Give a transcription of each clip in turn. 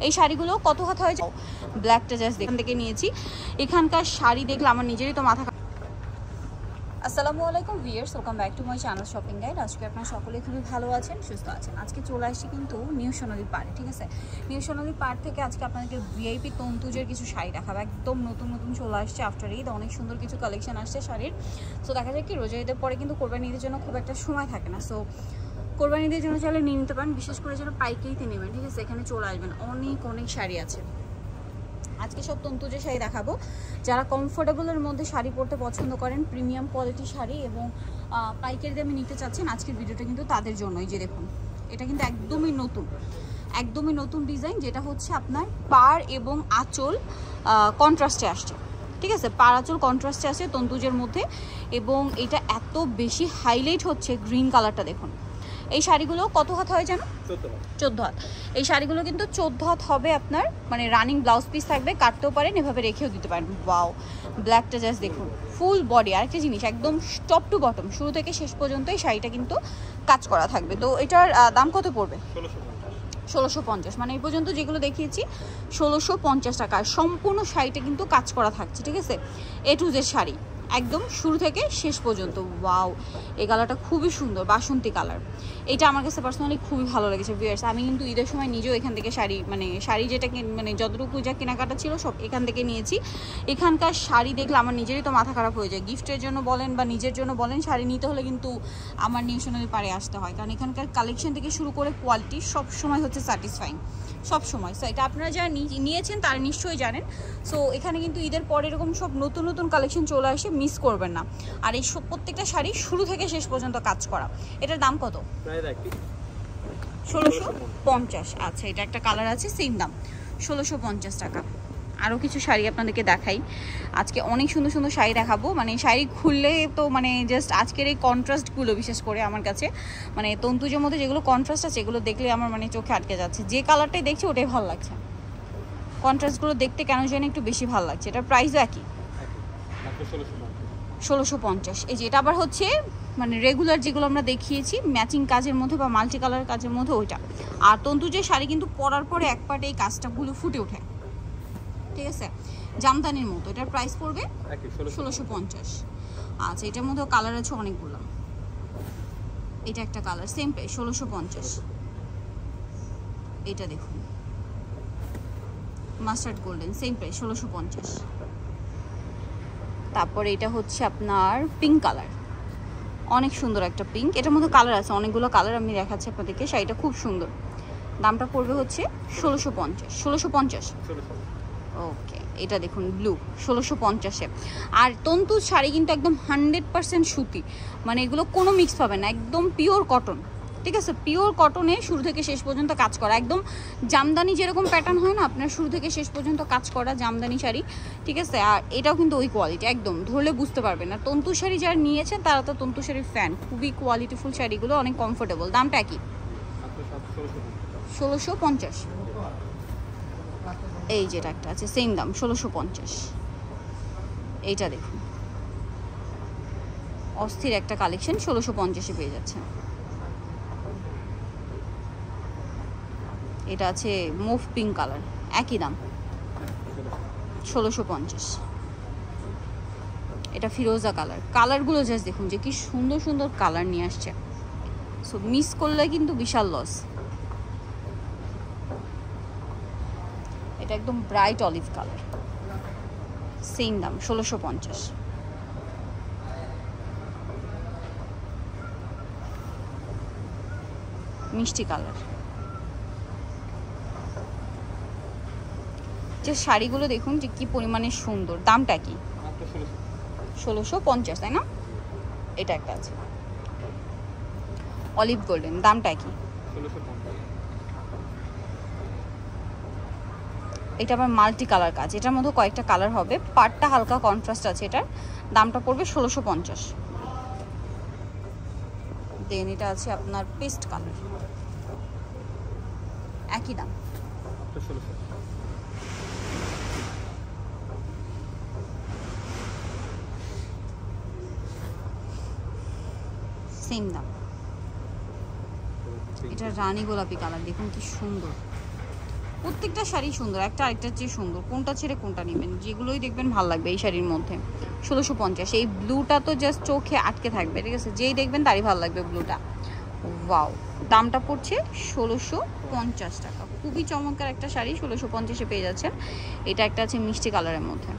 এই শাড়িগুলো কত হাত হয়? ব্ল্যাকটা জাস্ট এখান থেকে নিয়েছি। এখানকার শাড়ি দেখলে আমার নিজেরই তো মাথা। আসসালামু আলাইকুম viewers, welcome back to my channel shopping guide. আজকে আপনারা সকলে খুবই ভালো আছেন, সুস্থ আছেন। আজকে চলে আসছি কিন্তু নিউ সোনালী পাড়ে, ঠিক আছে? নিউ সোনালী পাড় থেকে আজকে আপনাদেরকে ভিআইপি তন্তুজের কিছু শাড়ি দেখাবো। একদম নতুন নতুন চলে আসছে আফটার ঈদ, অনেক সুন্দর কিছু কালেকশন আসছে শাড়ির। সো দেখা যায় কি রোজা ঈদের পরে কিন্তু কোরবানি ঈদের জন্য খুব একটা সময় থাকে না। সো কোরবানি ঈদের জন্য চাইলে নিয়ে নিতে পারেন, বিশেষ করে যেন পাইকারিতে নেবেন, ঠিক আছে? এখানে চলে আসবেন, অনেক অনেক শাড়ি আছে। আজকে সব তন্তুজের শাড়ি দেখাবো। যারা কমফোর্টেবলের মধ্যে শাড়ি পরতে পছন্দ করেন, প্রিমিয়াম কোয়ালিটি শাড়ি এবং পাইকারি দামে নিতে চাচ্ছেন, আজকের ভিডিওটা কিন্তু তাদের জন্যই। যে দেখুন, এটা কিন্তু একদমই নতুন ডিজাইন, যেটা হচ্ছে আপনার পাড় এবং আঁচল কন্ট্রাস্টে আসছে, ঠিক আছে? পাড় আঁচল কন্ট্রাস্টে আসছে তন্তুজের মধ্যে, এবং এটা এত বেশি হাইলাইট হচ্ছে গ্রিন কালারটা। দেখুন এই শাড়িগুলো কত হাত হয় জানো? 14 হাত। এই শাড়িগুলো কিন্তু 14 হাত হবে আপনার, মানে রানিং ব্লাউজ পিস থাকবে, কাটতেও পারেন, এভাবে রেখেও দিতে পারেন। ওয়াও, ব্ল্যাকটা জাস্ট দেখুন, ফুল বডি। আরেকটা জিনিস, একদম টপ টু বটম শুরু থেকে শেষ পর্যন্ত এই শাড়িটা কিন্তু কাজ করা থাকবে। তো এটার দাম কত পড়বে? 1650। মানে এই পর্যন্ত যেগুলো দেখিয়েছি 1650 টাকা। সম্পূর্ণ শাড়িটা কিন্তু কাজ করা থাকছে, ঠিক আছে? এ টু জেড শাড়ি একদম শুরু থেকে শেষ পর্যন্ত। ওয়াও, এই কালারটা খুবই সুন্দর, বাসন্তী কালার। এটা আমার কাছে পার্সোনালি খুবই ভালো লেগেছে ভিউয়ার্স। আমি কিন্তু ঈদের সময় নিজেও এখান থেকে শাড়ি যেটা মানে যতটুকু যা কেনাকাটা ছিল সব এখান থেকে নিয়েছি। এখানকার শাড়ি দেখলে আমার নিজেরই তো মাথা খারাপ হয়ে যায়। গিফটের জন্য বলেন বা নিজের জন্য বলেন, শাড়ি নিতে হলে কিন্তু আমার নিউ সোনালী পাড়ে আসতে হয়, কারণ এখানকার কালেকশন থেকে শুরু করে কোয়ালিটি সব সময় হচ্ছে স্যাটিসফাইং, সব সময়। সো এটা আপনারা যারা নিয়েছেন তারা নিশ্চয়ই জানেন। সো এখানে কিন্তু ঈদের পরে এরকম সব নতুন নতুন কালেকশন চলে আসে, মিস করবেন না। আর এই সব প্রত্যেকটা শাড়ি শুরু থেকে শেষ পর্যন্ত কাজ করা। এটার দাম কত? 1650। আচ্ছা, এটা একটা কালার আছে, সেম দাম 1650 টাকা। আরও কিছু শাড়ি আপনাদেরকে দেখাই। আজকে অনেক সুন্দর সুন্দর শাড়ি দেখাবো। মানে শাড়ি খুললে তো মানে জাস্ট আজকের এই কন্ট্রাস্টগুলো, বিশেষ করে আমার কাছে মানে তন্তুজের মধ্যে যেগুলো কন্ট্রাস্ট আছে এগুলো দেখলে আমার মানে চোখে আটকে যাচ্ছে। যে কালারটাই দেখছি ওটাই ভালো লাগছে। কন্ট্রাস্টগুলো দেখতে কেন জানি একটু বেশি ভালো লাগছে। এটার প্রাইসও একই, 1650। এই যে এটা আবার হচ্ছে মানে রেগুলার যেগুলো আমরা দেখিয়েছি ম্যাচিং কাজের মধ্যে বা মাল্টি কালার কাজের মধ্যে ওইটা। আর তন্তুজের শাড়ি কিন্তু পরার পরে এক পার্টে এই কাজটাগুলো ফুটে ওঠে, ঠিক আছে? জামদানির মতো। এটার প্রাইস পড়বে 1650। আচ্ছা, এটার মধ্যেও কালার আছে অনেকগুলো। এটা একটা কালার, সেম প্রাইস 1650। এটা দেখুন, মাস্টার্ড গোল্ডেন, সেম প্রাইস 1650। তারপরে এটা হচ্ছে আপনার পিঙ্ক কালার, অনেক সুন্দর একটা পিঙ্ক। এটার মধ্যে কালার আছে অনেকগুলো কালার, আমি দেখাচ্ছি আপনাদেরকে। শাড়িটা খুব সুন্দর। দামটা পড়বে হচ্ছে 1650। ওকে, এটা দেখুন ব্লু, 1650-এ। আর তন্তুজ শাড়ি কিন্তু একদম 100% সুতি, মানে এগুলো কোনো মিক্স পাবে না, একদম পিওর কটন, ঠিক আছে? পিওর কটনে শুরু থেকে শেষ পর্যন্ত কাজ করা, একদম জামদানি যেরকম প্যাটার্ন হয় না আপনার, শুরু থেকে শেষ পর্যন্ত কাজ করা জামদানি শাড়ি, ঠিক আছে? আর এটাও কিন্তু ওই কোয়ালিটি, একদম ধরলে বুঝতে পারবেন না। তন্তু শাড়ি যারা নিয়েছেন তারা তো তন্তু শাড়ির ফ্যান। খুবই কোয়ালিটিফুল শাড়িগুলো, অনেক কমফোর্টেবল। দামটা কি? 1650। এই যেটা একটা আছে সেম দাম 1650। এইটা দেখুন, অস্থির একটা কালেকশন, 1650-এ পেয়ে যাচ্ছেন। এটা আছে মুভ পিঙ্ক কালার, একই দাম 1650। এটা ফিরোজা কালার। কালারগুলো জাস্ট দেখুন যে কি সুন্দর সুন্দর কালার নিয়ে আসছে। সো মিস করলে কিন্তু বিশাল লস। এটা একদম ব্রাইট অলিভ কালার, সেম দাম 1650। মিষ্টি কালার। যে শাড়িগুলো দেখুন যে কি পরিমাণে সুন্দর। দামটা কি? 1650, তাই না? এটা একটা আছে অলিভ গোল্ডেন, দামটা কি? 1650। এটা আবার মাল্টি কালার কাজ, এটার মধ্যে কয়েকটা কালার হবে, পাটটা হালকা কন্ট্রাস্ট আছে। এটার দামটা পড়বে 1650। দেন এটা আছে আপনার পেস্ট কালার, একই দাম 1600। সেম দাম। এটা রানী গোলাপি কালার, দেখুন কি সুন্দর। প্রত্যেকটা শাড়ি সুন্দর, একটা আরেকটার চেয়ে সুন্দর। কোনটা ছেড়ে কোনটা নেবেন, যেগুলোই দেখবেন ভালো লাগবে এই শাড়ির মধ্যে। 1650। এই ব্লুটা তো জাস্ট চোখে আটকে থাকবে, ঠিক আছে, যেই দেখবেন তারই ভালো লাগবে ব্লুটা। ওয়াও, দামটা পড়ছে 1650 টাকা। খুবই চমৎকার একটা শাড়ি, 1650-এ পেয়ে যাচ্ছেন। এটা একটা আছে মিষ্টি কালারের মধ্যে,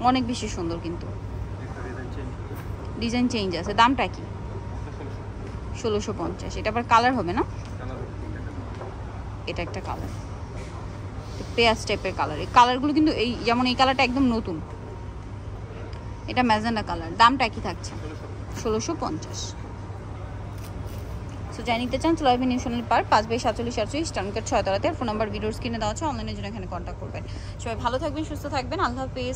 অনেক বেশি সুন্দর, কিন্তু ডিজাইন চেঞ্জ আছে। দামটা কি? 1650। এটা আবার কালার হবে না? এটা একটা কালার, পেঁয়াজ টাইপের কালার। এই কালারগুলো কিন্তু এই যেমন এই কালারটা একদম নতুন, এটা ম্যাজেন্ডা কালার। দামটা কি থাকছে? 1650। সো যাই নিতে চান চলে আসবেন নিউ সোনালী পার্ক 5/47 টাউনগেট 6 তলাতে। ফোন নাম্বার ভিডিওর স্ক্রিনে দেওয়া আছে, অনলাইনের জন্য এখানে কন্ট্যাক্ট করবেন। সবাই ভালো থাকবেন, সুস্থ থাকবেন, আল্লাহ হাফেজ।